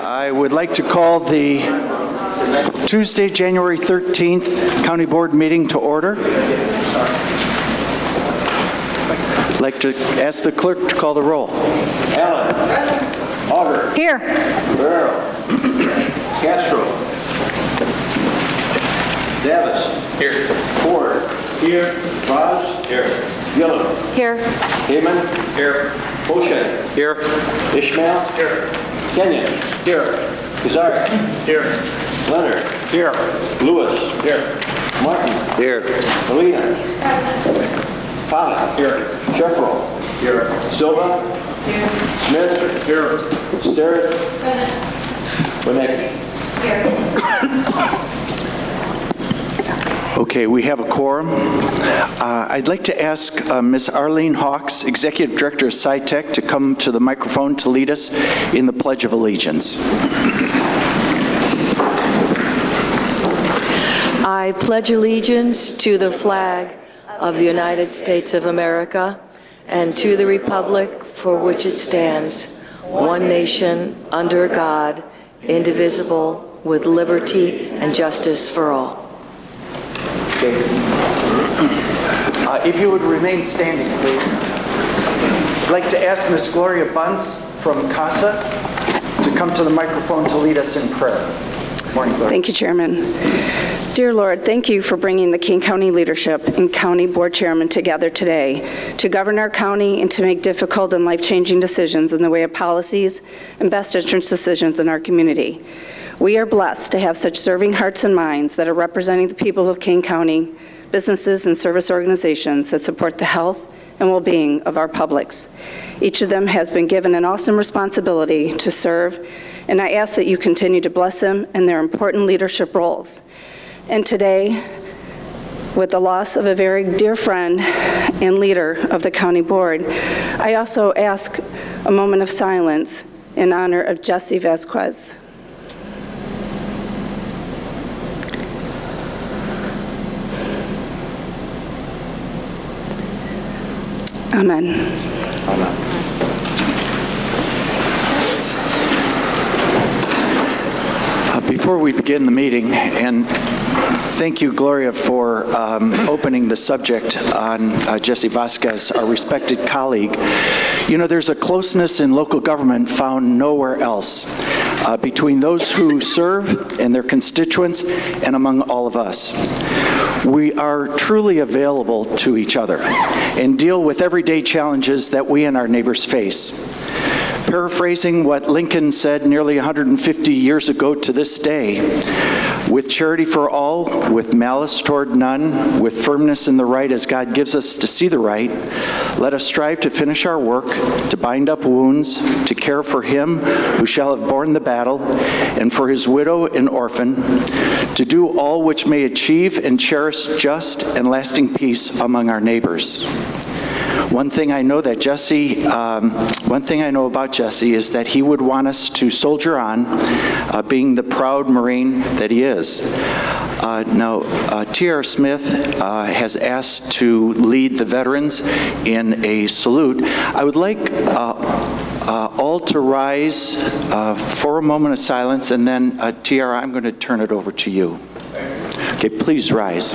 I would like to call the Tuesday, January 13th County Board meeting to order. I'd like to ask the clerk to call the roll. Allen. Auger. Here. Guerrero. Castro. Davis. Here. Ford. Here. Vaz. Here. Gillum. Here. Heyman. Here. Bochet. Here. Ishmael. Here. Kenyon. Here. Kazar. Here. Leonard. Here. Lewis. Here. Martin. Here. Molina. Todd. Here. Sheffro. Here. Silva. Here. Smith. Here. Sterrett. Winnicki. Okay, we have a quorum. I'd like to ask Ms. Arlene Hawks, Executive Director of SciTech, to come to the microphone to lead us in the Pledge of Allegiance. I pledge allegiance to the flag of the United States of America and to the republic for which it stands, one nation, under God, indivisible, with liberty and justice for all. If you would remain standing, please. I'd like to ask Ms. Gloria Bunce from CASA to come to the microphone to lead us in prayer. Morning, Gloria. Thank you, Chairman. Dear Lord, thank you for bringing the Kane County leadership and County Board Chairman together today to govern our county and to make difficult and life-changing decisions in the way of policies and best interest decisions in our community. We are blessed to have such serving hearts and minds that are representing the people of Kane County, businesses and service organizations that support the health and well-being of our publics. Each of them has been given an awesome responsibility to serve, and I ask that you continue to bless them in their important leadership roles. And today, with the loss of a very dear friend and leader of the County Board, I also ask a moment of silence in honor of Jesse Vasquez. Amen. Amen. Before we begin the meeting, and thank you, Gloria, for opening the subject on Jesse Vasquez, our respected colleague. You know, there's a closeness in local government found nowhere else between those who serve and their constituents and among all of us. We are truly available to each other and deal with everyday challenges that we and our neighbors face. Paraphrasing what Lincoln said nearly 150 years ago to this day, with charity for all, with malice toward none, with firmness in the right as God gives us to see the right, let us strive to finish our work, to bind up wounds, to care for him who shall have borne the battle, and for his widow and orphan, to do all which may achieve and cherish just and lasting peace among our neighbors. One thing I know about Jesse is that he would want us to soldier on, being the proud Marine that he is. Now, T.R. Smith has asked to lead the veterans in a salute. I would like all to rise for a moment of silence, and then, T.R., I'm going to turn it over to you. Okay, please rise.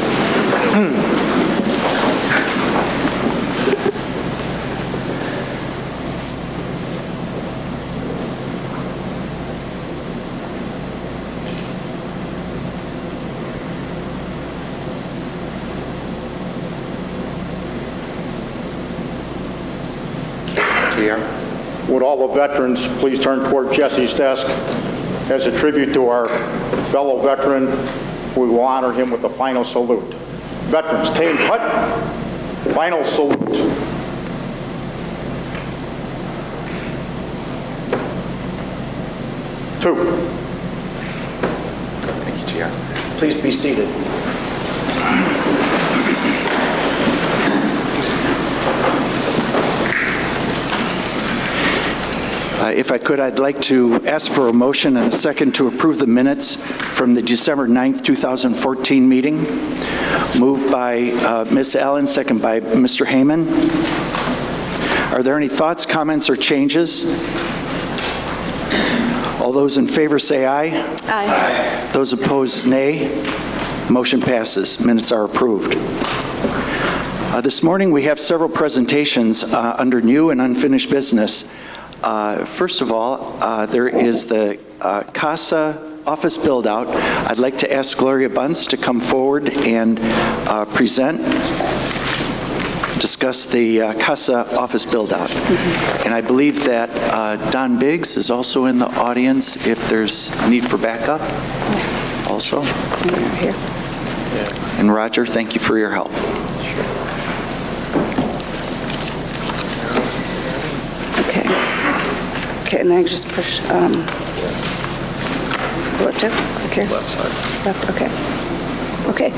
Would all the veterans please turn toward Jesse's desk? As a tribute to our fellow veteran, we will honor him with the final salute. Veterans, Tane Hut, final salute. Two. Thank you, T.R. Please be seated. If I could, I'd like to ask for a motion and a second to approve the minutes from the December 9th, 2014 meeting. Moved by Ms. Allen, second by Mr. Heyman. Are there any thoughts, comments, or changes? All those in favor say aye. Aye. Those opposed, nay. Motion passes. Minutes are approved. This morning, we have several presentations under new and unfinished business. First of all, there is the CASA office build-out. I'd like to ask Gloria Bunce to come forward and discuss the CASA office build-out. And I believe that Don Biggs is also in the audience if there's need for backup also. Here. And Roger, thank you for your help. Okay. Okay, and then I just push, what, Jeff? Okay. Left side. Left, okay. Okay.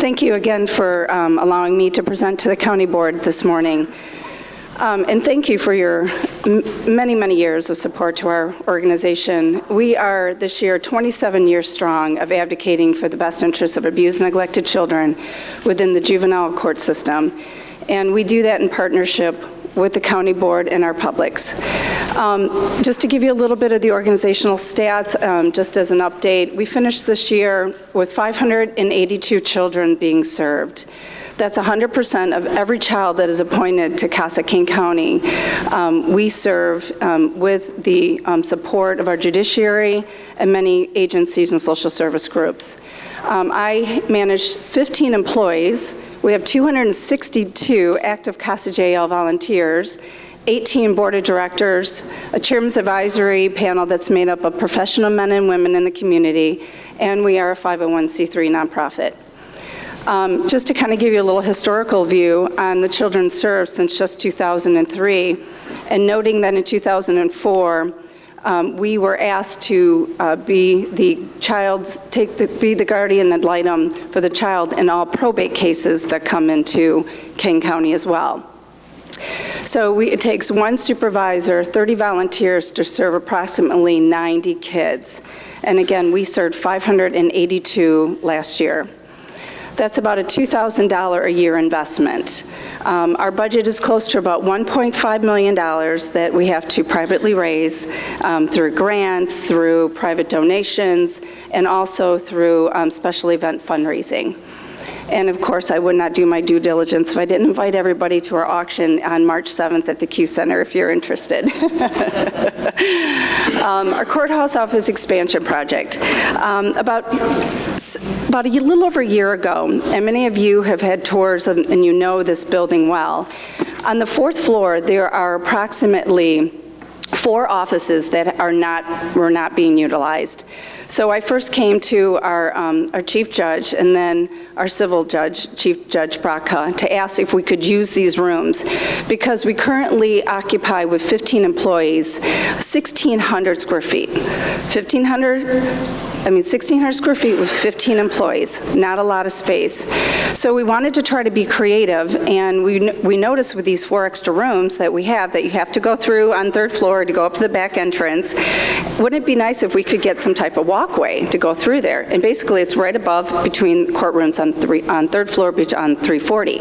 Thank you again for allowing me to present to the county board this morning. And thank you for your many, many years of support to our organization. We are this year 27 years strong of advocating for the best interests of abused and neglected children within the juvenile court system. And we do that in partnership with the county board and our publics. Just to give you a little bit of the organizational stats, just as an update, we finished this year with 582 children being served. That's 100% of every child that is appointed to CASA Kane County. We serve with the support of our judiciary and many agencies and social service groups. I manage 15 employees. We have 262 active CASA JL volunteers, 18 board of directors, a chairman's advisory panel that's made up of professional men and women in the community, and we are a 501c3 nonprofit. Just to kind of give you a little historical view on the children served since just 2003, and noting that in 2004, we were asked to be the guardian ad litem for the child in all probate cases that come into Kane County as well. So it takes one supervisor, 30 volunteers to serve approximately 90 kids. And again, we served 582 last year. That's about a $2,000 a year investment. Our budget is close to about $1.5 million that we have to privately raise through grants, through private donations, and also through special event fundraising. And of course, I would not do my due diligence if I didn't invite everybody to our auction on March 7th at the Q Center if you're interested. Our courthouse office expansion project. About a little over a year ago, and many of you have had tours and you know this building well. On the 4th floor, there are approximately 4 offices that were not being utilized. So I first came to our chief judge and then our civil judge, Chief Judge Braca, to ask if we could use these rooms because we currently occupy with 15 employees 1,600 square feet. 1,600 square feet with 15 employees, not a lot of space. So we wanted to try to be creative, and we noticed with these 4 extra rooms that we have that you have to go through on 3rd floor to go up to the back entrance. Wouldn't it be nice if we could get some type of walkway to go through there? And basically it's right above between courtrooms on 3rd floor on 340.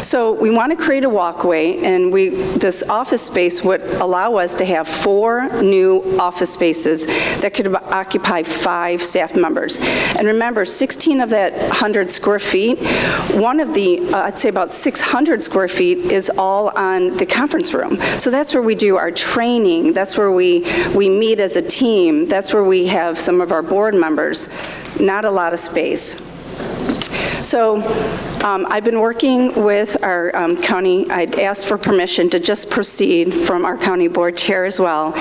So we want to create a walkway, and this office space would allow us to have 4 new office spaces that could occupy 5 staff members. And remember, 16 of that 100 square feet, one of the, I'd say about 600 square feet is all on the conference room. So that's where we do our training. That's where we meet as a team. That's where we have some of our board members. Not a lot of space. So I've been working with our county. I'd asked for permission to just proceed from our county board chair as well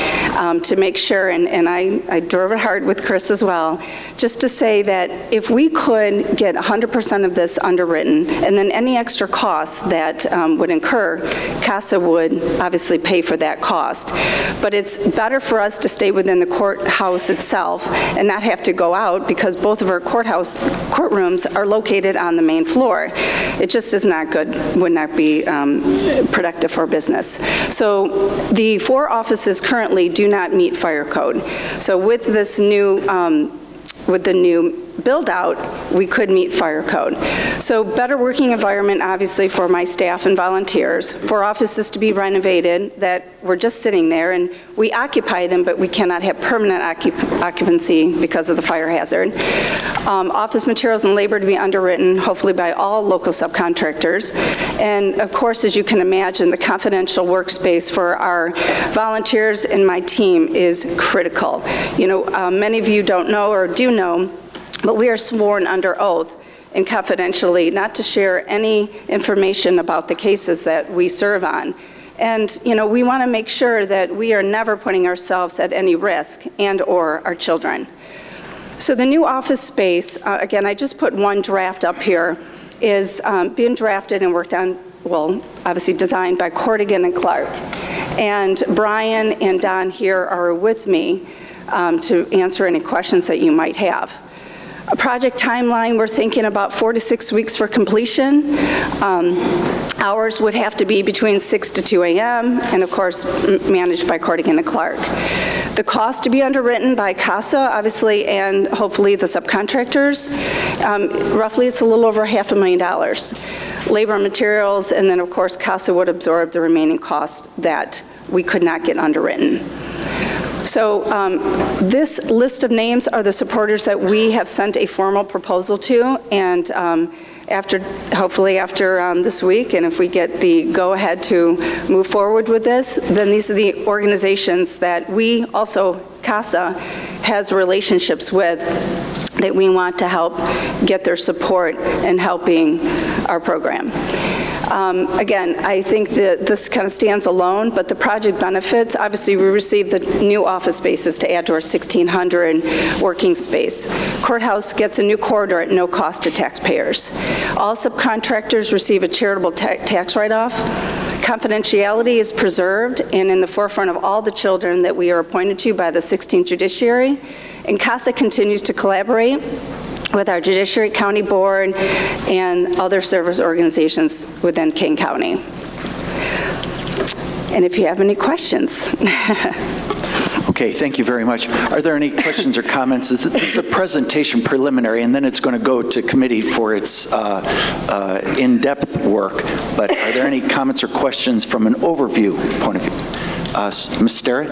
to make sure, and I drove it hard with Chris as well, just to say that if we could get 100% of this underwritten, and then any extra costs that would incur, CASA would obviously pay for that cost. But it's better for us to stay within the courthouse itself and not have to go out because both of our courtrooms are located on the main floor. It just is not good, would not be productive for business. So the 4 offices currently do not meet fire code. So with this new, with the new build out, we could meet fire code. So better working environment, obviously, for my staff and volunteers, for offices to be renovated that were just sitting there, and we occupy them, but we cannot have permanent occupancy because of the fire hazard. Office materials and labor to be underwritten, hopefully by all local subcontractors. And of course, as you can imagine, the confidential workspace for our volunteers and my team is critical. You know, many of you don't know or do know, but we are sworn under oath and confidentially not to share any information about the cases that we serve on. And, you know, we want to make sure that we are never putting ourselves at any risk and/or our children. So the new office space, again, I just put one draft up here, is being drafted and worked on, well, obviously designed by Cordigan and Clark. And Brian and Don here are with me to answer any questions that you might have. A project timeline, we're thinking about 4 to 6 weeks for completion. Hours would have to be between 6 to 2 a.m., and of course, managed by Cordigan and Clark. The cost to be underwritten by CASA, obviously, and hopefully the subcontractors. Roughly, it's a little over $500,000. Labor and materials, and then of course, CASA would absorb the remaining costs that we could not get underwritten. So this list of names are the supporters that we have sent a formal proposal to, and hopefully after this week, and if we get the go-ahead to move forward with this, then these are the organizations that we also, CASA, has relationships with that we want to help get their support in helping our program. Again, I think that this kind of stands alone, but the project benefits, obviously we received the new office spaces to add to our 1,600 working space. Courthouse gets a new corridor at no cost to taxpayers. All subcontractors receive a charitable tax write-off. Confidentiality is preserved and in the forefront of all the children that we are appointed to by the 16th Judiciary. And CASA continues to collaborate with our Judiciary County Board and other service organizations within Kane County. And if you have any questions. Okay, thank you very much. Are there any questions or comments? This is a presentation preliminary, and then it's going to go to committee for its in-depth work. But are there any comments or questions from an overview point of view? Ms. Sterrett?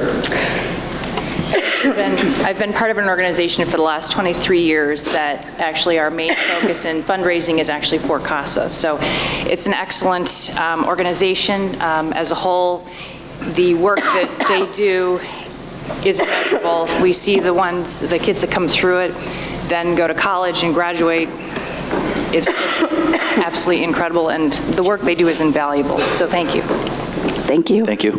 I've been part of an organization for the last 23 years that actually our main focus in fundraising is actually for CASA. So it's an excellent organization as a whole. The work that they do is immeasurable. We see the kids that come through it, then go to college and graduate. It's absolutely incredible, and the work they do is invaluable. So thank you. Thank you. Thank you.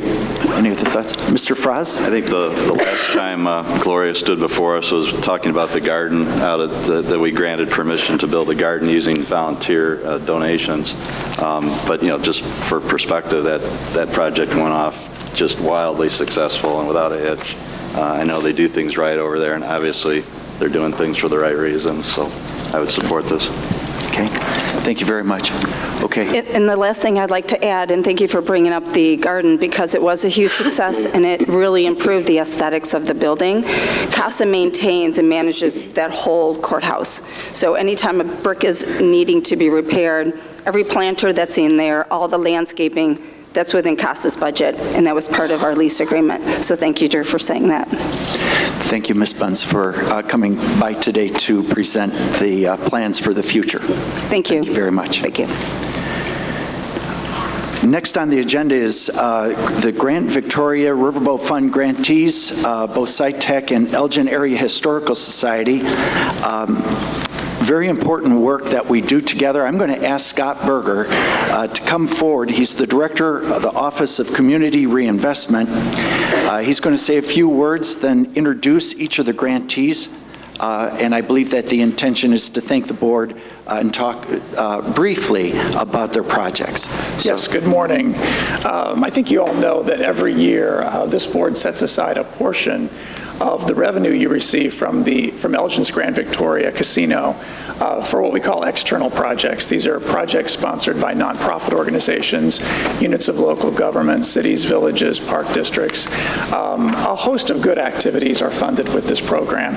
Any other thoughts? Mr. Fraz? I think the last time Gloria stood before us was talking about the garden that we granted permission to build a garden using volunteer donations. But, you know, just for perspective, that project went off just wildly successful and without a hitch. I know they do things right over there, and obviously they're doing things for the right reasons, so I would support this. Okay. Thank you very much. Okay. And the last thing I'd like to add, and thank you for bringing up the garden, because it was a huge success and it really improved the aesthetics of the building. CASA maintains and manages that whole courthouse. So anytime a brick is needing to be repaired, every planter that's in there, all the landscaping, that's within CASA's budget, and that was part of our lease agreement. So thank you, Drew, for saying that. Thank you, Ms. Bunce, for coming by today to present the plans for the future. Thank you. Thank you very much. Thank you. Next on the agenda is the Grant Victoria Riverboat Fund grantees, both SciTech and Elgin Area Historical Society. Very important work that we do together. I'm going to ask Scott Berger to come forward. He's the Director of the Office of Community Reinvestment. He's going to say a few words, then introduce each of the grantees. And I believe that the intention is to thank the board and talk briefly about their projects. Yes, good morning. I think you all know that every year this board sets aside a portion of the revenue you receive from Elgin's Grand Victoria Casino for what we call external projects. These are projects sponsored by nonprofit organizations, units of local government, cities, villages, park districts. A host of good activities are funded with this program.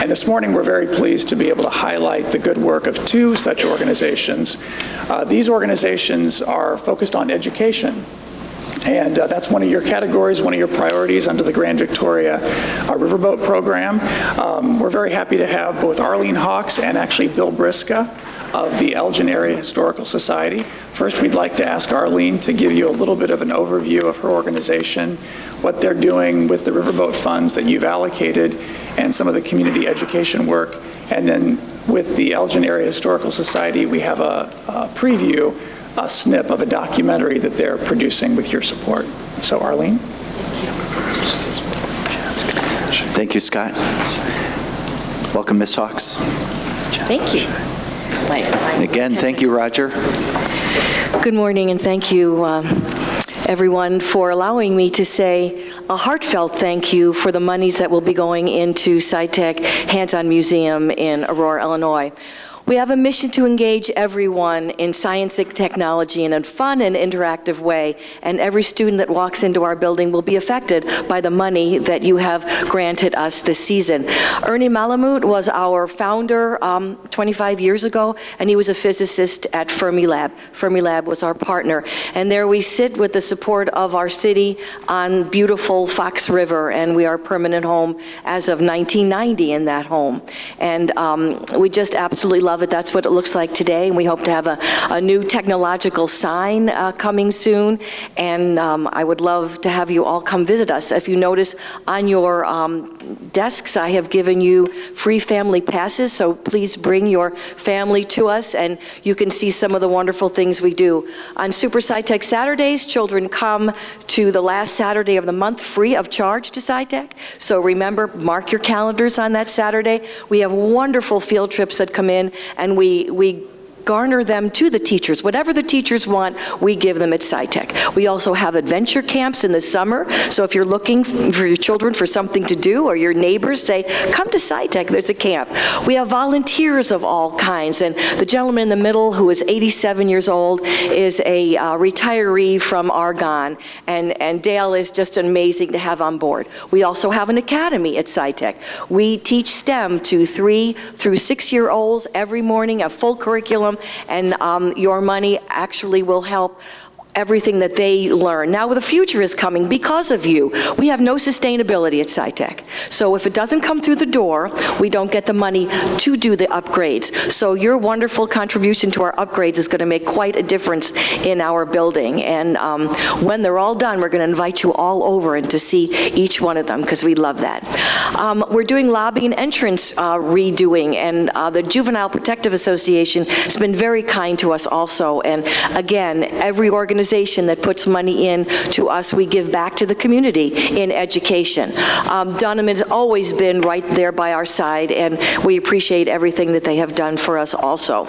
And this morning, we're very pleased to be able to highlight the good work of two such organizations. These organizations are focused on education. And that's one of your categories, one of your priorities under the Grand Victoria Riverboat Program. We're very happy to have both Arlene Hawks and actually Bill Briska of the Elgin Area Historical Society. First, we'd like to ask Arlene to give you a little bit of an overview of her organization, what they're doing with the riverboat funds that you've allocated, and some of the community education work. And then with the Elgin Area Historical Society, we have a preview, a snip of a documentary that they're producing with your support. So, Arlene? Thank you, Scott. Welcome, Ms. Hawks. Thank you. And again, thank you, Roger. Good morning, and thank you, everyone, for allowing me to say a heartfelt thank you for the monies that will be going into SciTech Hands-On Museum in Aurora, Illinois. We have a mission to engage everyone in science and technology in a fun and interactive way, and every student that walks into our building will be affected by the money that you have granted us this season. Ernie Malamud was our founder 25 years ago, and he was a physicist at Fermilab. Fermilab was our partner, and there we sit with the support of our city on beautiful Fox River, and we are a permanent home as of 1990 in that home. And we just absolutely love it. That's what it looks like today, and we hope to have a new technological sign coming soon, and I would love to have you all come visit us. If you notice on your desks, I have given you free family passes, so please bring your family to us, and you can see some of the wonderful things we do. On Super SciTech Saturdays, children come to the last Saturday of the month free of charge to SciTech, so remember, mark your calendars on that Saturday. We have wonderful field trips that come in, and we garner them to the teachers. Whatever the teachers want, we give them at SciTech. We also have adventure camps in the summer, so if you're looking for your children for something to do, or your neighbors, say, come to SciTech, there's a camp. We have volunteers of all kinds, and the gentleman in the middle, who is 87 years old, is a retiree from Argonne, and Dale is just amazing to have on board. We also have an academy at SciTech. We teach STEM to 3 through 6-year-olds every morning, a full curriculum, and your money actually will help everything that they learn. Now, the future is coming because of you. We have no sustainability at SciTech. So if it doesn't come through the door, we don't get the money to do the upgrades. So your wonderful contribution to our upgrades is going to make quite a difference in our building. And when they're all done, we're going to invite you all over and to see each one of them, because we love that. We're doing lobby and entrance redoing, and the Juvenile Protective Association has been very kind to us also. And again, every organization that puts money in to us, we give back to the community in education. Dunham has always been right there by our side, and we appreciate everything that they have done for us also.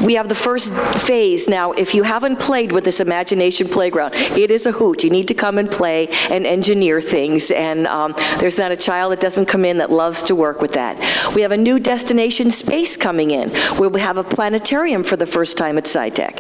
We have the first phase. Now, if you haven't played with this Imagination Playground, it is a hoot. You need to come and play and engineer things, and there's not a child that doesn't come in that loves to work with that. We have a new destination space coming in, where we have a planetarium for the first time at SciTech.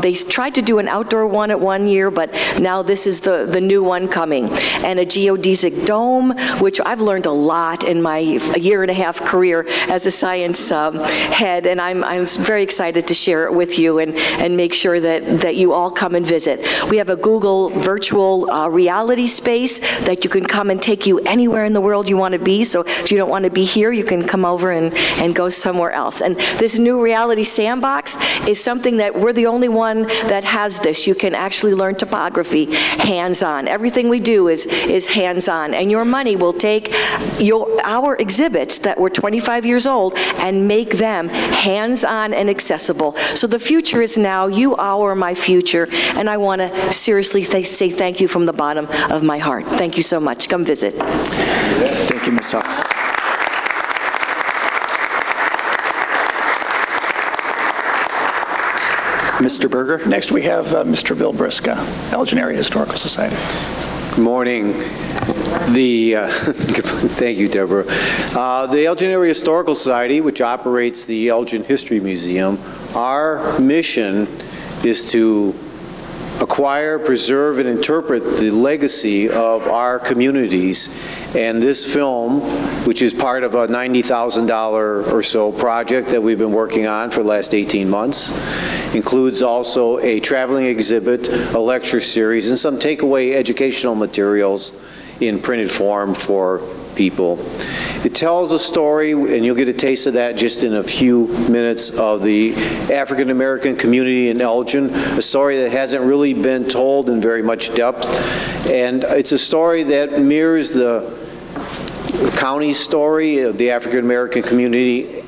They tried to do an outdoor one at one year, but now this is the new one coming. And a geodesic dome, which I've learned a lot in my year-and-a-half career as a science head, and I'm very excited to share it with you and make sure that you all come and visit. We have a Google virtual reality space that you can come and take you anywhere in the world you want to be. So if you don't want to be here, you can come over and go somewhere else. And this new reality sandbox is something that we're the only one that has this. You can actually learn topography hands-on. Everything we do is hands-on, and your money will take our exhibits that were 25 years old and make them hands-on and accessible. So the future is now. You are my future, and I want to seriously say thank you from the bottom of my heart. Thank you so much. Come visit. Thank you, Ms. Hawks. Mr. Berger? Next, we have Mr. Bill Briska, Elgin Area Historical Society. Good morning. Thank you, Deborah. The Elgin Area Historical Society, which operates the Elgin History Museum, our mission is to acquire, preserve, and interpret the legacy of our communities. And this film, which is part of a $90,000 or so project that we've been working on for the last 18 months, includes also a traveling exhibit, a lecture series, and some takeaway educational materials in printed form for people. It tells a story, and you'll get a taste of that just in a few minutes, of the African American community in Elgin, a story that hasn't really been told in very much depth. And it's a story that mirrors the county story of the African American community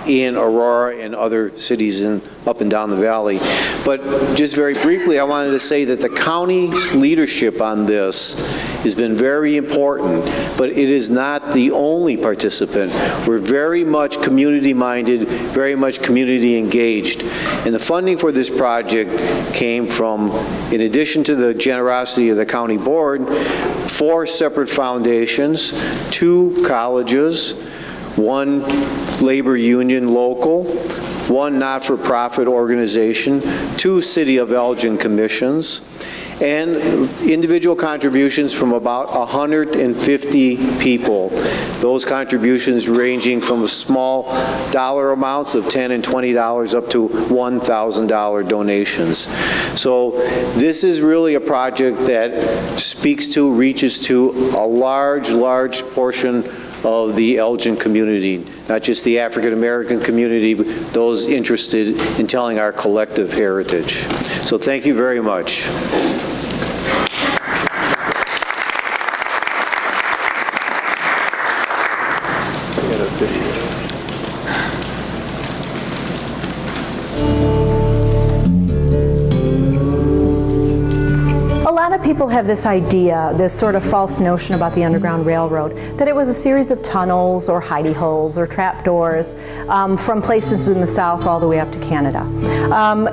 in Aurora and other cities up and down the valley. But just very briefly, I wanted to say that the county's leadership on this has been very important, but it is not the only participant. We're very much community-minded, very much community-engaged. And the funding for this project came from, in addition to the generosity of the county board, 4 separate foundations, 2 colleges, 1 labor union local, 1 not-for-profit organization, 2 City of Elgin commissions, and individual contributions from about 150 people. Those contributions ranging from small dollar amounts of $10 and $20 up to $1,000 donations. So this is really a project that speaks to, reaches to a large portion of the Elgin community, not just the African American community, but those interested in telling our collective heritage. So thank you very much. People have this idea, this sort of false notion about the Underground Railroad, that it was a series of tunnels or hidey holes or trapdoors from places in the South all the way up to Canada.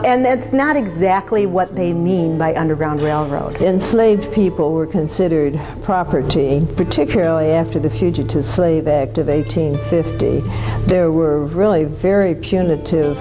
And that's not exactly what they mean by Underground Railroad. Enslaved people were considered property, particularly after the Fugitive Slave Act of 1850. There were really very punitive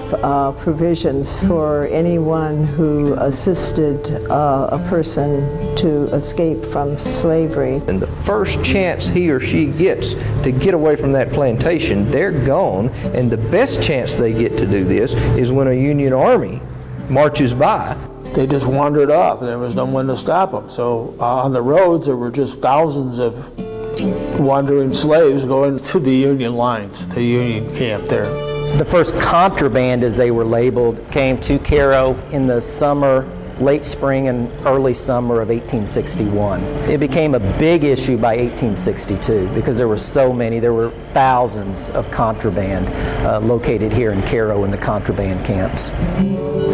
provisions for anyone who assisted a person to escape from slavery. And the first chance he or she gets to get away from that plantation, they're gone, and the best chance they get to do this is when a Union Army marches by. They just wandered off. There was no one to stop them. So on the roads, there were just thousands of wandering slaves going to the Union lines, the Union camp there. The first contraband, as they were labeled, came to Cairo in the summer, late spring and early summer of 1861. It became a big issue by 1862 because there were so many. There were thousands of contraband located here in Cairo in the contraband camps.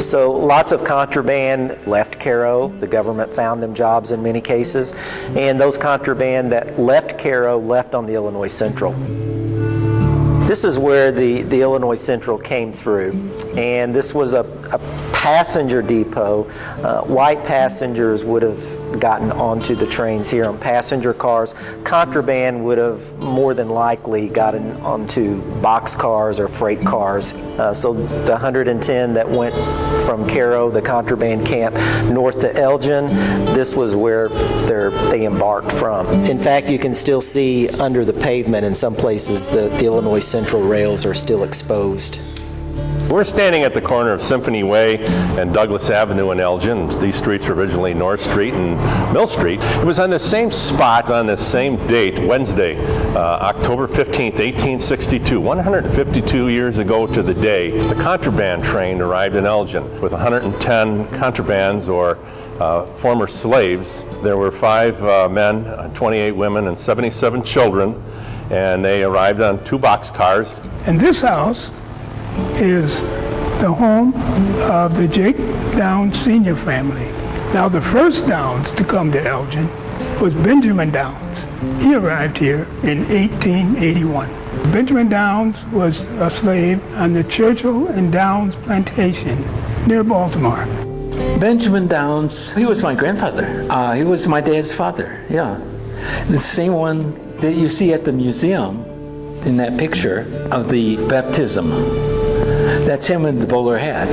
So lots of contraband left Cairo. The government found them jobs in many cases. And those contraband that left Cairo left on the Illinois Central. This is where the Illinois Central came through. And this was a passenger depot. White passengers would have gotten onto the trains here on passenger cars. Contraband would have more than likely gotten onto boxcars or freight cars. So the 110 that went from Cairo, the contraband camp, north to Elgin, this was where they embarked from. In fact, you can still see under the pavement in some places the Illinois Central rails are still exposed. We're standing at the corner of Symphony Way and Douglas Avenue in Elgin. These streets were originally North Street and Mill Street. It was on the same spot on the same date, Wednesday, October 15th, 1862, 152 years ago to the day, the contraband train arrived in Elgin with 110 contrabands or former slaves. There were 5 men, 28 women, and 77 children, and they arrived on 2 boxcars. And this house is the home of the Jake Downs Sr. family. Now, the first Downs to come to Elgin was Benjamin Downs. He arrived here in 1881. Benjamin Downs was a slave on the Churchill and Downs plantation near Baltimore. Benjamin Downs, he was my grandfather. He was my dad's father, yeah. The same one that you see at the museum in that picture of the baptism. That's him in the bowler hat.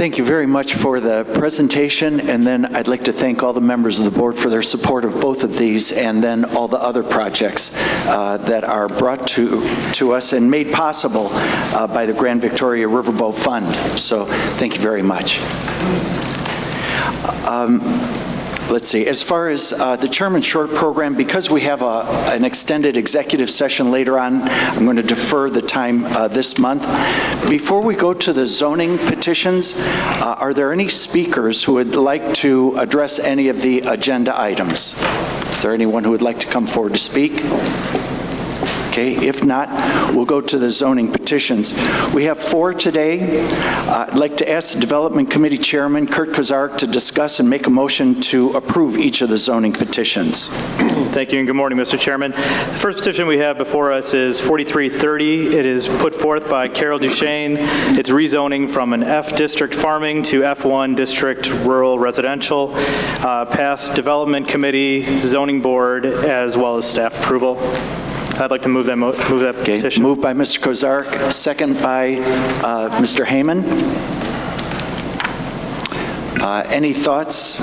Thank you very much for the presentation, and then I'd like to thank all the members of the board for their support of both of these and then all the other projects that are brought to us and made possible by the Grand Victoria Riverboat Fund. So thank you very much. Let's see, as far as the Chairman's short program, because we have an extended executive session later on, I'm going to defer the time this month. Before we go to the zoning petitions, are there any speakers who would like to address any of the agenda items? Is there anyone who would like to come forward to speak? Okay, if not, we'll go to the zoning petitions. We have 4 today. I'd like to ask the Development Committee Chairman, Kurt Kozark, to discuss and make a motion to approve each of the zoning petitions. Thank you, and good morning, Mr. Chairman. The first petition we have before us is 4330. It is put forth by Carol Duchesne. It's rezoning from an F district farming to F1 district rural residential. Passed Development Committee, Zoning Board, as well as staff approval. I'd like to move that petition. Moved by Mr. Kozark, second by Mr. Heyman. Any thoughts,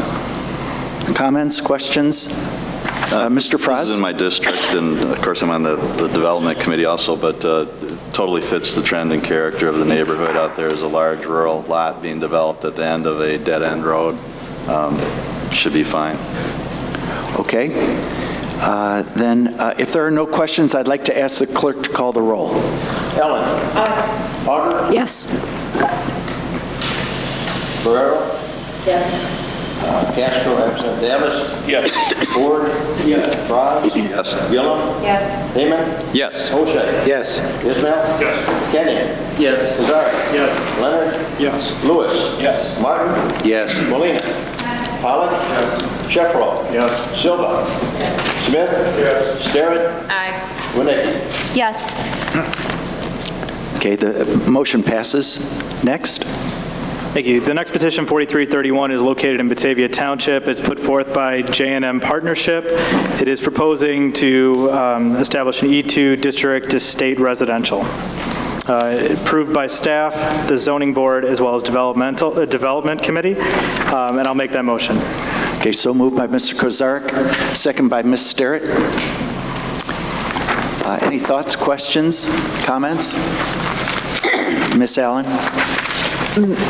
comments, questions? Mr. Fraz? This is in my district, and of course I'm on the Development Committee also, but totally fits the trend and character of the neighborhood out there. Is a large rural lot being developed at the end of a dead-end road. Should be fine. Okay. Then, if there are no questions, I'd like to ask the clerk to call the roll. Ellen? Auger? Yes. Ferrero? Yes. Castro, absent. Davis? Yes. Ford? Yes. Frost? Yes. Gillum? Yes. Heyman? Yes. O'Shea? Yes. Ismail? Yes. Kenny? Yes. Kozark? Yes. Leonard? Yes. Lewis? Yes. Martin? Yes. Molina? Pollock? Yes. Sheffro? Yes. Silva? Smith? Yes. Sterrett? Aye. Winnicki? Yes. Okay, the motion passes. Next. Thank you. The next petition, 4331, is located in Batavia Township. It's put forth by J&M Partnership. It is proposing to establish an E2 district to state residential. Approved by staff, the zoning board, as well as development committee, and I'll make that motion. Okay, so moved by Mr. Kozark, second by Ms. Sterrett. Any thoughts, questions, comments? Ms. Allen?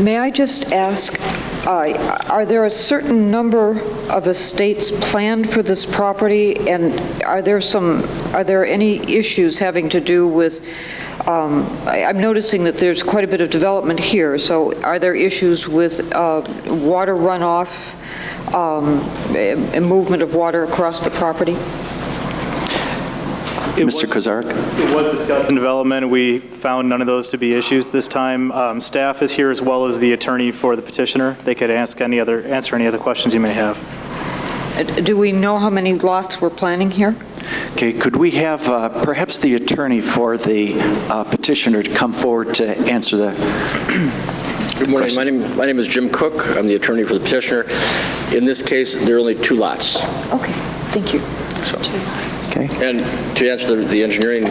May I just ask, are there a certain number of estates planned for this property, and are there any issues having to do with, I'm noticing that there's quite a bit of development here, so are there issues with water runoff, and movement of water across the property? Mr. Kozark? It was discussed in development. We found none of those to be issues this time. Staff is here as well as the attorney for the petitioner. They could answer any other questions you may have. Do we know how many lots we're planning here? Okay, could we have perhaps the attorney for the petitioner to come forward to answer the Good morning. My name is Jim Cook. I'm the attorney for the petitioner. In this case, there are only 2 lots. Okay, thank you. Okay. And to answer the engineering,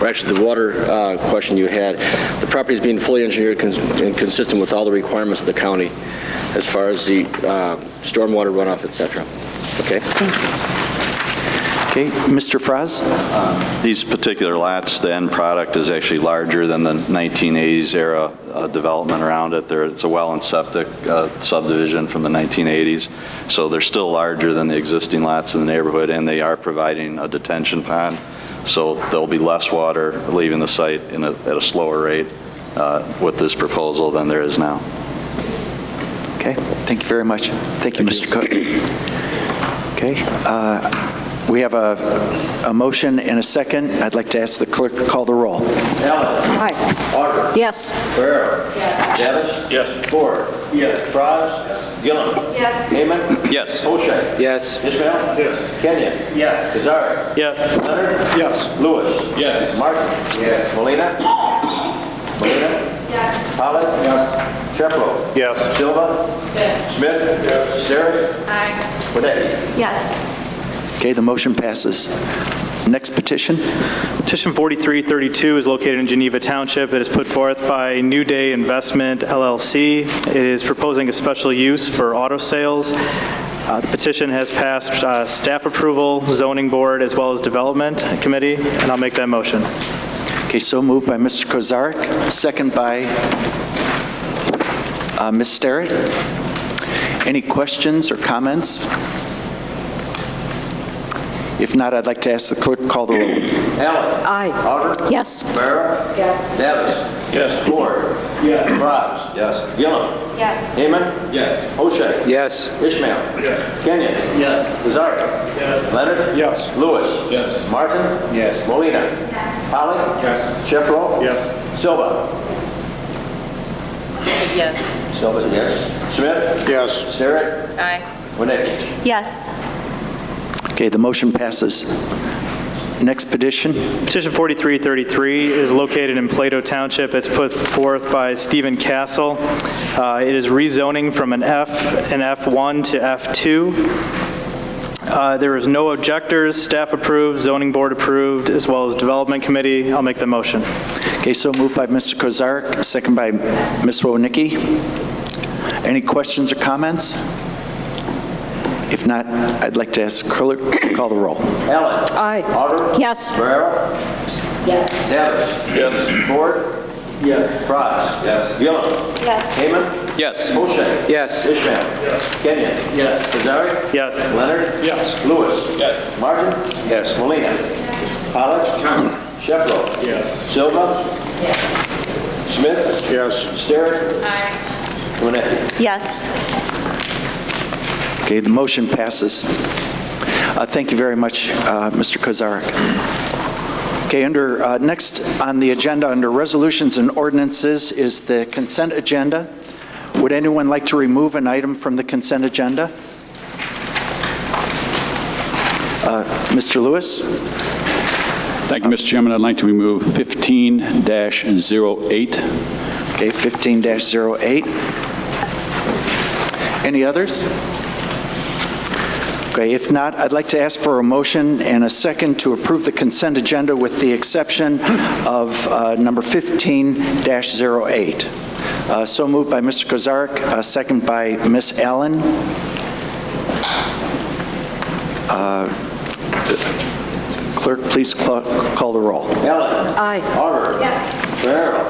or actually the water question you had, the property is being fully engineered and consistent with all the requirements of the county as far as the stormwater runoff, et cetera. Okay? Thank you. Okay, Mr. Fraz? These particular lots, the end product is actually larger than the 1980s era development around it. It's a well and septic subdivision from the 1980s, so they're still larger than the existing lots in the neighborhood, and they are providing a detention pond, so there'll be less water leaving the site at a slower rate with this proposal than there is now. Okay, thank you very much. Thank you, Mr. Cook. Okay. We have a motion and a second. I'd like to ask the clerk to call the roll. Allen. Aye. Auger. Yes. Ferrero. Davis. Yes. Ford. Yes. Fries. Yes. Gillum. Yes. Heyman. Yes. O'Shea. Yes. Ishmael. Yes. Kenyon. Yes. Kazari. Yes. Leonard. Yes. Lewis. Yes. Martin. Yes. Molina. Yes. Pollock. Yes. Sheffro. Yes. Silva. Yes. Smith. Yes. Sterrett. Aye. Winnecki. Yes. Okay, the motion passes. Next petition. Petition 4332 is located in Geneva Township. It is put forth by New Day Investment LLC. It is proposing a special use for auto sales. The petition has passed staff approval, zoning board, as well as development committee, and I'll make that motion. Okay, so moved by Mr. Kozarek, second by Ms. Sterrett. Any questions or comments? If not, I'd like to ask the clerk to call the roll. Allen. Aye. Auger. Yes. Ferrero. Yes. Davis. Yes. Ford. Yes. Fries. Yes. Gillum. Yes. Heyman. Yes. O'Shea. Yes. Ishmael. Yes. Kenyon. Yes. Kazari. Yes. Leonard. Yes. Lewis. Yes. Martin. Yes. Molina. Pollock. Yes. Sheffro. Yes. Silva. Yes. Silva, yes. Smith. Yes. Sterrett. Aye. Winnecki. Yes. Okay, the motion passes. Next petition. Petition 4333 is located in Plato Township. It's put forth by Stephen Castle. It is rezoning from an F1 to F2. There is no objectors, staff approved, zoning board approved, as well as development committee. I'll make the motion. Okay, so moved by Mr. Kozarek, second by Ms. Winnecki. Any questions or comments? If not, I'd like to ask clerk to call the roll. Allen. Aye. Auger. Yes. Ferrero. Yes. Davis. Yes. Ford. Yes. Fries. Yes. Gillum. Yes. Heyman. Yes. O'Shea. Yes. Ishmael. Yes. Kenyon. Yes. Kazari. Yes. Leonard. Yes. Lewis. Yes. Martin. Yes. Molina. Pollock. Sheffro. Yes. Silva. Smith. Yes. Sterrett. Aye. Winnecki. Yes. Okay, the motion passes. Thank you very much, Mr. Kozarek. Okay, next on the agenda, under resolutions and ordinances, is the consent agenda. Would anyone like to remove an item from the consent agenda? Mr. Lewis? Thank you, Mr. Chairman. I'd like to remove 15-08. Okay, 15-08. Any others? Okay, if not, I'd like to ask for a motion and a second to approve the consent agenda with the exception of number 15-08. So moved by Mr. Kozarek, second by Ms. Allen. Clerk, please call the roll. Allen. Aye. Auger. Yes. Ferrero.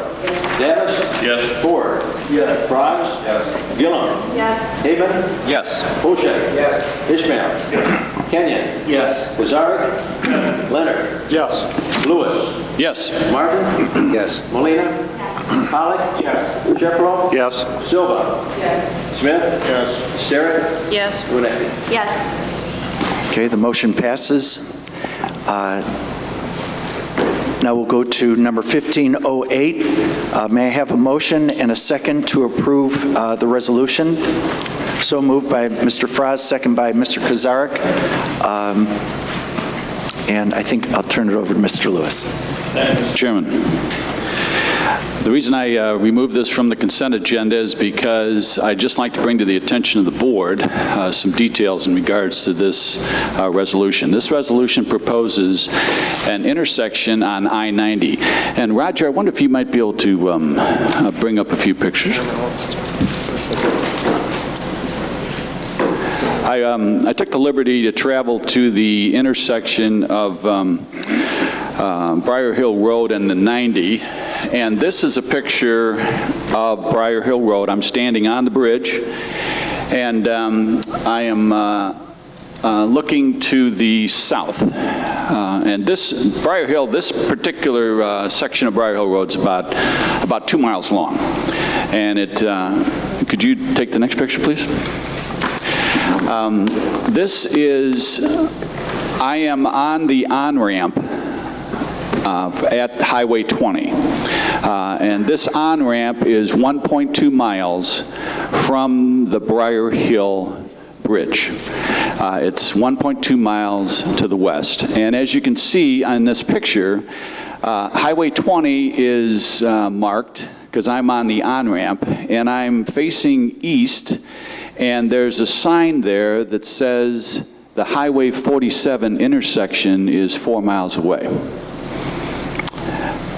Davis. Yes. Ford. Yes. Fries. Yes. Gillum. Yes. Heyman. Yes. O'Shea. Yes. Ishmael. Yes. Kenyon. Yes. Kazari. Yes. Leonard. Yes. Lewis. Yes. Martin. Yes. Molina. Pollock. Yes. Sheffro. Yes. Silva. Yes. Smith. Yes. Sterrett. Yes. Winnecki. Yes. Okay, the motion passes. Now we'll go to number 1508. May I have a motion and a second to approve the resolution? So moved by Mr. Fraz, second by Mr. Kozarek. And I think I'll turn it over to Mr. Lewis. Chairman, the reason I removed this from the consent agenda is because I'd just like to bring to the attention of the board some details in regards to this resolution. This resolution proposes an intersection on I-90. And Roger, I wonder if you might be able to bring up a few pictures. I took the liberty to travel to the intersection of Briar Hill Road and the 90, and this is a picture of Briar Hill Road. I'm standing on the bridge, and I am looking to the south. And this Briar Hill, this particular section of Briar Hill Road is about 2 miles long. And could you take the next picture, please? This is I am on the on-ramp at Highway 20. And this on-ramp is 1.2 miles from the Briar Hill Bridge. It's 1.2 miles to the west. And as you can see on this picture, Highway 20 is marked because I'm on the on-ramp, and I'm facing east, and there's a sign there that says the Highway 47 intersection is 4 miles away.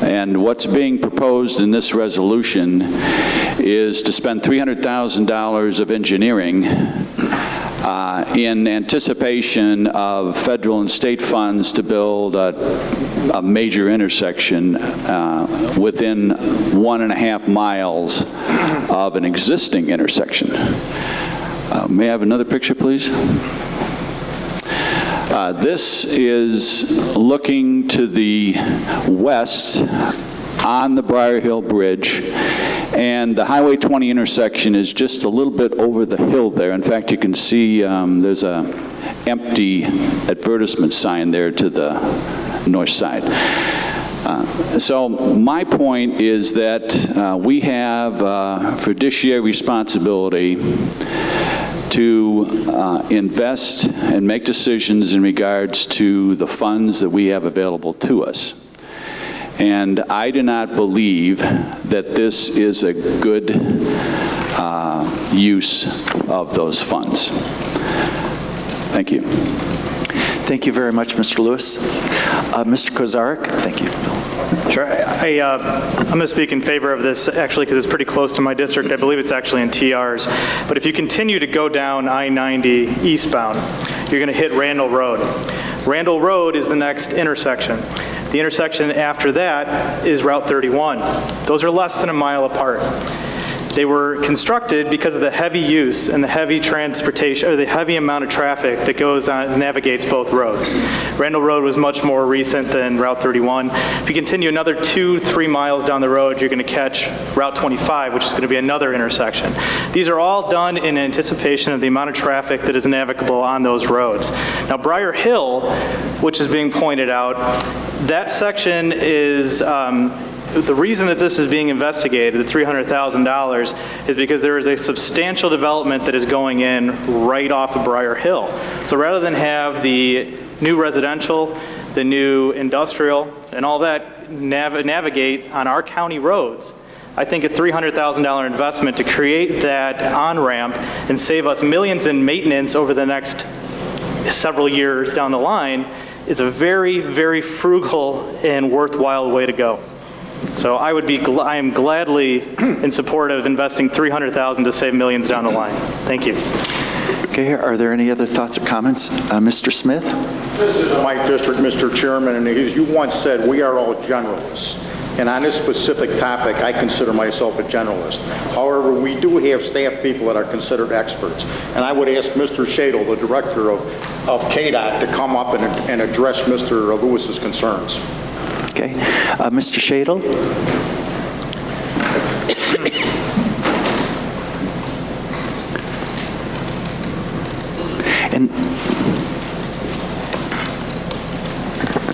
And what's being proposed in this resolution is to spend $300,000 of engineering in anticipation of federal and state funds to build a major intersection within 1.5 miles of an existing intersection. May I have another picture, please? This is looking to the west on the Briar Hill Bridge, and the Highway 20 intersection is just a little bit over the hill there. In fact, you can see there's a empty advertisement sign there to the north side. So my point is that we have fiduciary responsibility to invest and make decisions in regards to the funds that we have available to us. And I do not believe that this is a good use of those funds. Thank you. Thank you very much, Mr. Lewis. Mr. Kozarek, thank you. Sure. I'm going to speak in favor of this, actually, because it's pretty close to my district. I believe it's actually in TRs. But if you continue to go down I-90 eastbound, you're going to hit Randall Road. Randall Road is the next intersection. The intersection after that is Route 31. Those are less than a mile apart. They were constructed because of the heavy use and the heavy transportation, or the heavy amount of traffic that goes on, navigates both roads. Randall Road was much more recent than Route 31. If you continue another 2-3 miles down the road, you're going to catch Route 25, which is going to be another intersection. These are all done in anticipation of the amount of traffic that is navigable on those roads. Now, Briar Hill, which is being pointed out, that section is, the reason that this is being investigated, the $300,000, is because there is a substantial development that is going in right off of Briar Hill. So rather than have the new residential, the new industrial, and all that navigate on our county roads, I think a $300,000 investment to create that on-ramp and save us millions in maintenance over the next several years down the line is a very, very frugal and worthwhile way to go. So I am gladly in support of investing $300,000 to save millions down the line. Thank you. Okay, are there any other thoughts or comments? Mr. Smith? This is my district, Mr. Chairman, and as you once said, we are all generalists. And on this specific topic, I consider myself a generalist. However, we do have staff people that are considered experts. And I would ask Mr. Shadle, the director of KDOT, to come up and address Mr. Lewis's concerns. Okay. Mr. Shadle?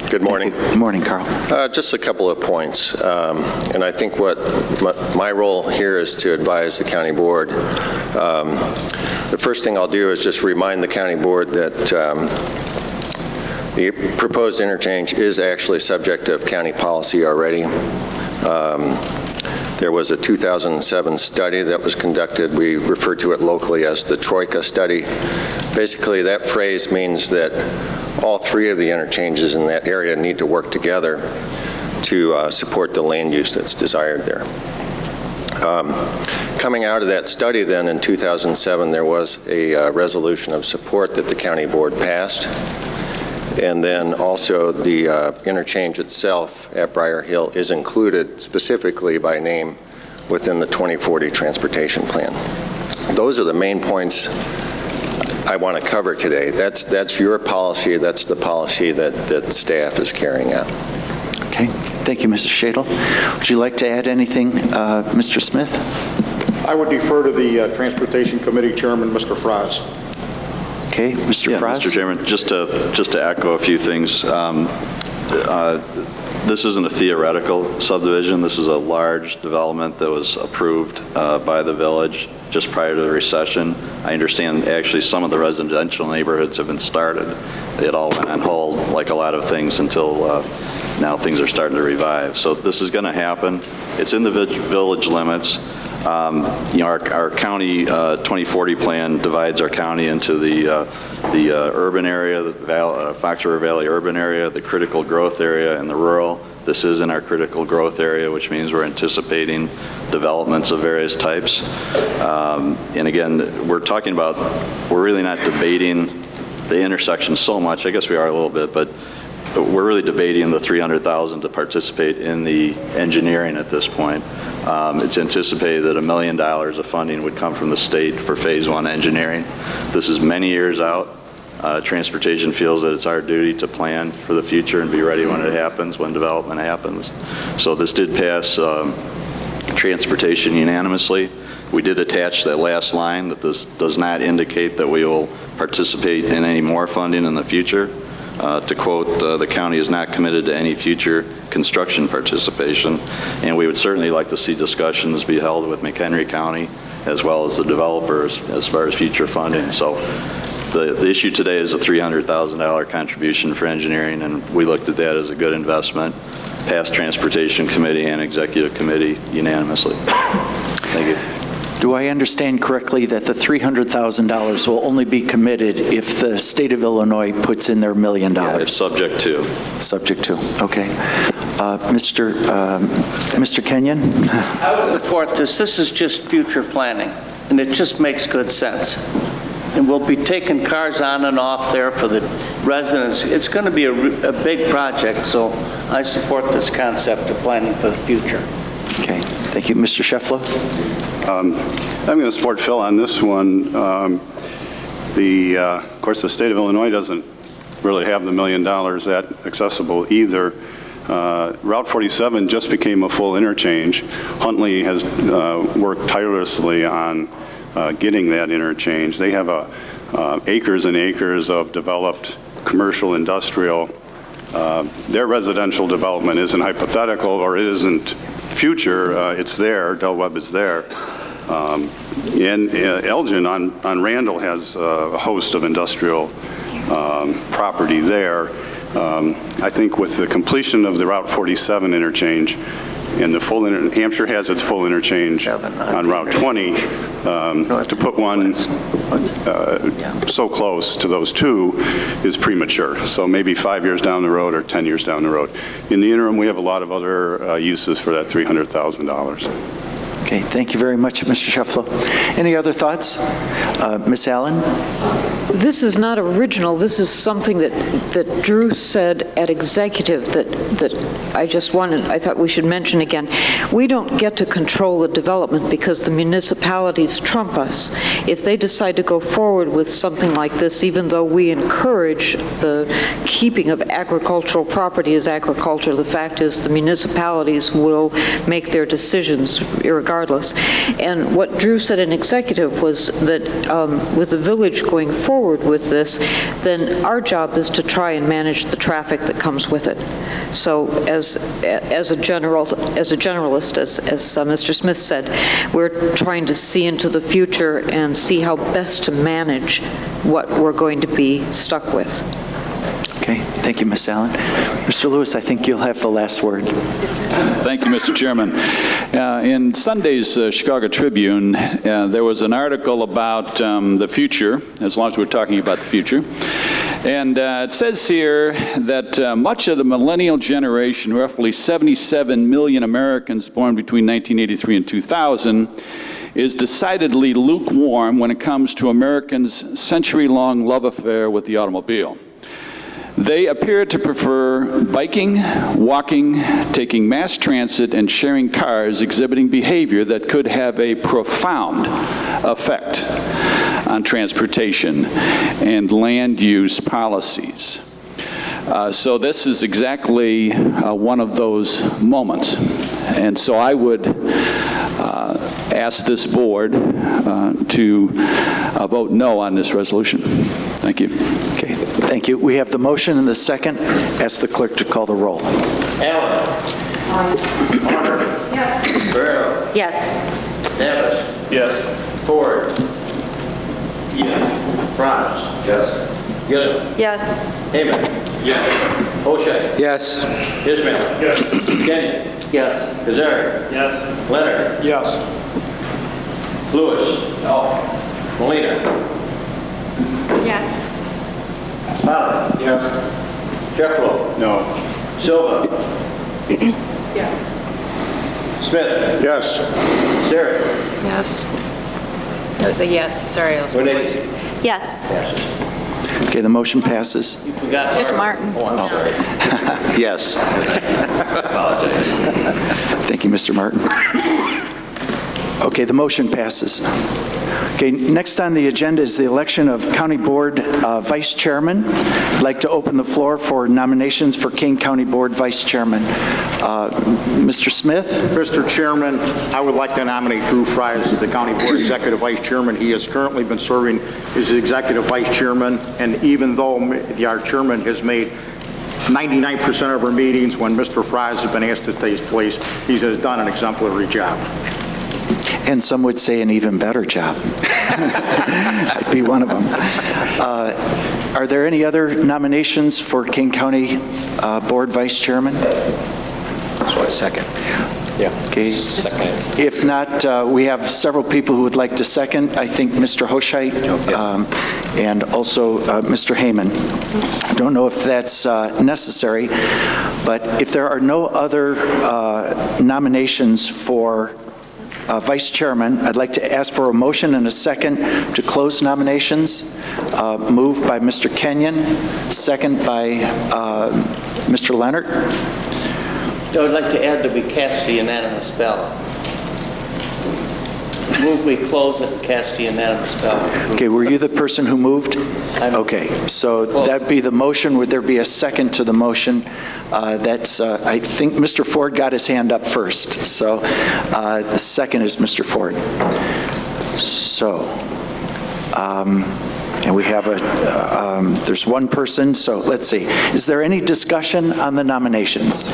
Good morning. Good morning, Carl. Just a couple of points. And I think what my role here is to advise the county board. The first thing I'll do is just remind the county board that the proposed interchange is actually subject of county policy already. There was a 2007 study that was conducted. We refer to it locally as the Troika study. Basically, that phrase means that all three of the interchanges in that area need to work together to support the land use that's desired there. Coming out of that study then in 2007, there was a resolution of support that the county board passed. And then also the interchange itself at Briar Hill is included specifically by name within the 2040 transportation plan. Those are the main points I want to cover today. That's your policy. That's the policy that staff is carrying out. Okay. Thank you, Mr. Shadle. Would you like to add anything, Mr. Smith? I would defer to the Transportation Committee Chairman, Mr. Fries. Okay, Mr. Yeah, Frost? Mr. Chairman, just to echo a few things. This isn't a theoretical subdivision. This is a large development that was approved by the village just prior to the recession. I understand actually some of the residential neighborhoods have been started. It all went on hold, like a lot of things, until now things are starting to revive. So this is going to happen. It's in the village limits. Our county 2040 plan divides our county into the urban area, the Fox River Valley urban area, the critical growth area, and the rural. This is in our critical growth area, which means we're anticipating developments of various types. And again, we're really not debating the intersection so much. I guess we are a little bit, but we're really debating the $300,000 to participate in the engineering at this point. It's anticipated that $1 million of funding would come from the state for phase 1 engineering. This is many years out. Transportation feels that it's our duty to plan for the future and be ready when it happens, when development happens. So this did pass transportation unanimously. We did attach that last line that this does not indicate that we will participate in any more funding in the future. To quote, the county is not committed to any future construction participation, and we would certainly like to see discussions be held with McHenry County as well as the developers as far as future funding. So the issue today is a $300,000 contribution for engineering, and we looked at that as a good investment. Passed Transportation Committee and Executive Committee unanimously. Thank you. Do I understand correctly that the $300,000 will only be committed if the state of Illinois puts in their $1 million? Yeah, it's subject to. Subject to, okay. Mr. Kenyon? I would support this. This is just future planning, and it just makes good sense. And we'll be taking cars on and off there for the residents. It's going to be a big project, so I support this concept of planning for the future. Okay, thank you. Mr. Scheffler? I'm going to support Phil on this one. Of course, the state of Illinois doesn't really have the $1 million that accessible either. Route 47 just became a full interchange. Huntley has worked tirelessly on getting that interchange. They have acres and acres of developed commercial, industrial. Their residential development isn't hypothetical, or it isn't future. It's there. Del Webb is there. And Elgin on Randall has a host of industrial property there. I think with the completion of the Route 47 interchange and the full Hampshire has its full interchange on Route 20, to put one so close to those two is premature. So maybe 5 years down the road or 10 years down the road. In the interim, we have a lot of other uses for that $300,000. Okay, thank you very much, Mr. Scheffler. Any other thoughts? Ms. Allen? This is not original. This is something that Drew said at executive that I thought we should mention again. We don't get to control the development because the municipalities trump us. If they decide to go forward with something like this, even though we encourage the keeping of agricultural property as agriculture, the fact is the municipalities will make their decisions regardless. And what Drew said in executive was that with the village going forward with this, then our job is to try and manage the traffic that comes with it. So as a generalist, as Mr. Smith said, we're trying to see into the future and see how best to manage what we're going to be stuck with. Okay, thank you, Ms. Allen. Mr. Lewis, I think you'll have the last word. Thank you, Mr. Chairman. In Sunday's Chicago Tribune, there was an article about the future, as long as we're talking about the future. And it says here that much of the millennial generation, roughly 77 million Americans born between 1983 and 2000, is decidedly lukewarm when it comes to Americans' century-long love affair with the automobile. They appear to prefer biking, walking, taking mass transit, and sharing cars, exhibiting behavior that could have a profound effect on transportation and land use policies. So this is exactly one of those moments. And so I would ask this board to vote no on this resolution. Thank you. Okay, thank you. We have the motion and the second. Ask the clerk to call the roll. Allen. Martin. Yes. Ferrero. Yes. Davis. Yes. Ford. Yes. Franz. Yes. Gilliam. Yes. Heyman. Yes. O'Shea. Yes. Ismail. Yes. Kenyon. Yes. Kazari. Yes. Leonard. Yes. Lewis. No. Molina. Yes. Fowler. Yes. Jeffro. No. Silva. Yes. Smith. Yes. Sterry. Yes. That was a yes, sorry. I was Yes. Okay, the motion passes. You forgot Martin. Oh, I'm sorry. Yes. Apologize. Thank you, Mr. Martin. Okay, the motion passes. Okay, next on the agenda is the election of County Board Vice Chairman. I'd like to open the floor for nominations for Kane County Board Vice Chairman. Mr. Smith? Mr. Chairman, I would like to nominate Drew Fry as the County Board Executive Vice Chairman. He has currently been serving as the Executive Vice Chairman, and even though our Chairman has made 99% of our meetings when Mr. Fry has been asked to take his place, he has done an exemplary job. And some would say an even better job. I'd be one of them. Are there any other nominations for Kane County Board Vice Chairman? So a second. Yeah. Okay. If not, we have several people who would like to second. I think Mr. Hoshite and also Mr. Heyman. I don't know if that's necessary, but if there are no other nominations for Vice Chairman, I'd like to ask for a motion and a second to close nominations. Moved by Mr. Kenyon, second by Mr. Leonard. I would like to add that we cast a unanimous ballot. Move we close it and cast a unanimous ballot. Okay, were you the person who moved? Okay, so that'd be the motion. Would there be a second to the motion? That's, I think Mr. Ford got his hand up first. So the second is Mr. Ford. So, and we have there's one person, so let's see. Is there any discussion on the nominations?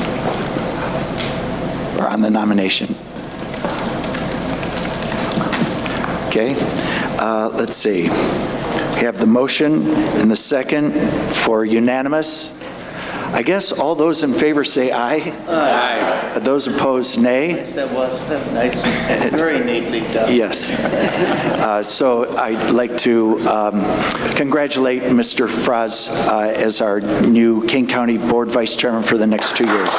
Or on the nomination? Okay, let's see. We have the motion and the second for unanimous. I guess all those in favor say aye. Aye. Those opposed, nay. That was nice, very neatly done. Yes. So I'd like to congratulate Mr. Fraz as our new Kane County Board Vice Chairman for the next 2 years.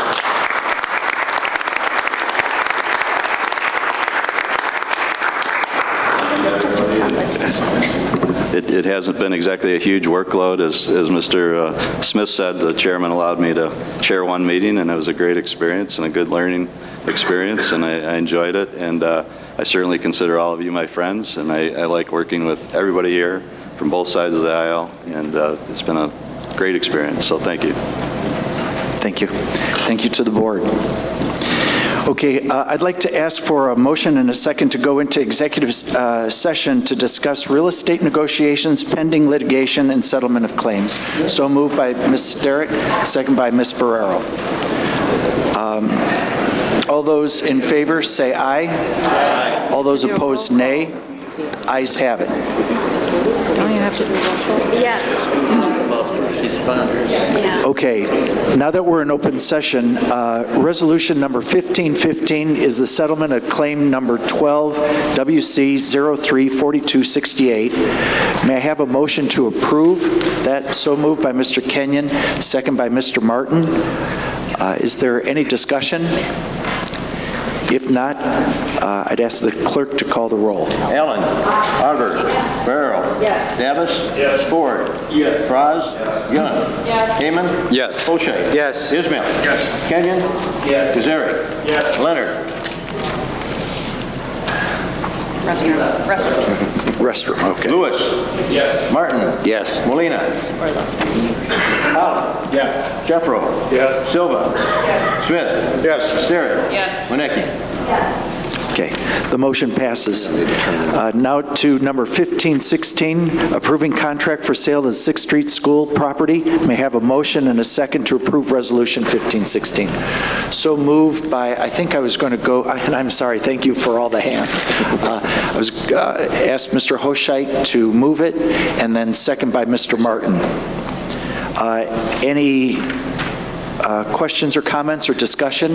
It hasn't been exactly a huge workload. As Mr. Smith said, the chairman allowed me to chair one meeting, and it was a great experience and a good learning experience, and I enjoyed it. And I certainly consider all of you my friends, and I like working with everybody here from both sides of the aisle, and it's been a great experience, so thank you. Thank you. Thank you to the board. Okay, I'd like to ask for a motion and a second to go into executive session to discuss real estate negotiations, pending litigation, and settlement of claims. So moved by Ms. Sterrick, second by Ms. Barrero. All those in favor say aye. Aye. All those opposed, nay. Ayes have it. Don't you have to do roll call? Yes. Okay, now that we're in open session, resolution number 1515 is the settlement of claim number 12 WC 034268. May I have a motion to approve that? So moved by Mr. Kenyon, second by Mr. Martin. Is there any discussion? If not, I'd ask the clerk to call the roll. Allen. Auger. Farrell. Yes. Davis. Yes. Ford. Yes. Fraz. Gunn. Yes. Heyman. Yes. O'Shea. Yes. Ismail. Yes. Kenyon. Yes. Kazari. Yes. Leonard. Restroom, okay. Lewis. Yes. Martin. Yes. Molina. Allen. Yes. Jeffro. Yes. Silva. Yes. Smith. Yes. Sterry. Yes. Winnicki. Yes. Okay, the motion passes. Now to number 1516, approving contract for sale of the 6th Street School property. May I have a motion and a second to approve Resolution 1516. So moved by, I think I was going to go, and I'm sorry, thank you for all the hands. I was asked Mr. Hoshite to move it, and then second by Mr. Martin. Any questions or comments or discussion?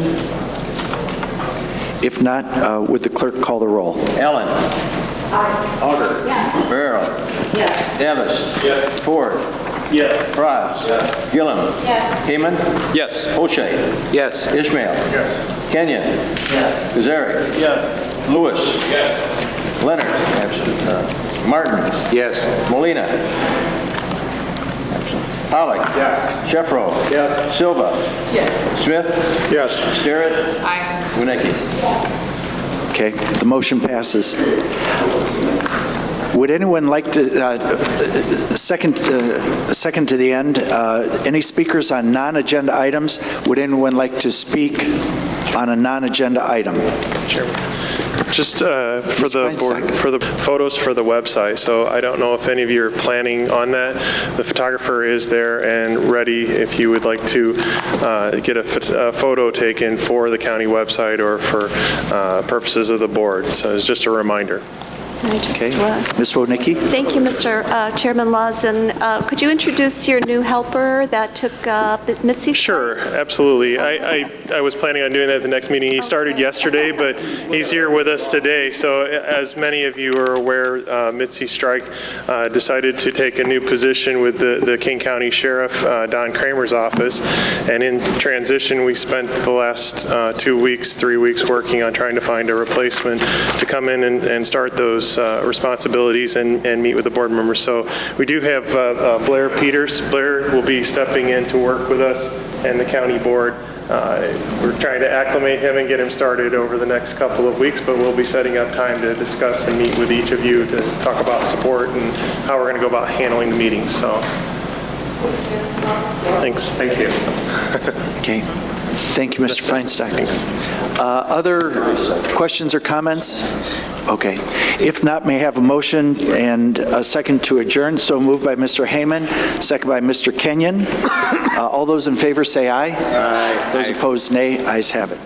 If not, would the clerk call the roll? Ellen. Auger. Yes. Barrow. Yes. Davis. Yes. Ford. Yes. Frotz. Yes. Gillum. Yes. Heyman. Yes. O'Shea. Yes. Ishmael. Yes. Kenyon. Yes. Kazarick. Yes. Lewis. Yes. Leonard. Absent. Martin. Yes. Molina. Pollock. Yes. Sheffro. Yes. Silva. Yes. Smith. Yes. Starrett. Aye. Winnicki. Okay, the motion passes. Would anyone like to, second to the end, any speakers on non-agenda items? Would anyone like to speak on a non-agenda item? Chairman. Just for the board, for the photos for the website. So I don't know if any of you are planning on that. The photographer is there and ready if you would like to get a photo taken for the county website or for purposes of the board. So it's just a reminder. I just, Ms. Wodnicki? Thank you, Mr. Chairman Lawson. Could you introduce your new helper that took Mitzi's Sure, place? absolutely. I was planning on doing that at the next meeting. He started yesterday, but he's here with us today. So as many of you are aware, Mitzi Strike decided to take a new position with the King County Sheriff, Don Kramer's office. And in transition, we spent the last 3 weeks working on trying to find a replacement to come in and start those responsibilities and meet with the board members. So we do have Blair Peters. Blair will be stepping in to work with us and the county board. We're trying to acclimate him and get him started over the next couple of weeks, but we'll be setting up time to discuss and meet with each of you to talk about support and how we're going to go about handling the meetings. So thanks. Thank you. Okay. Thank you, Mr. Feinstein. Other questions or comments? Okay. If not, may I have a motion and a second to adjourn? So moved by Mr. Heyman, second by Mr. Kenyon. All those in favor say aye. Aye. Those opposed, nay. Ayes have it.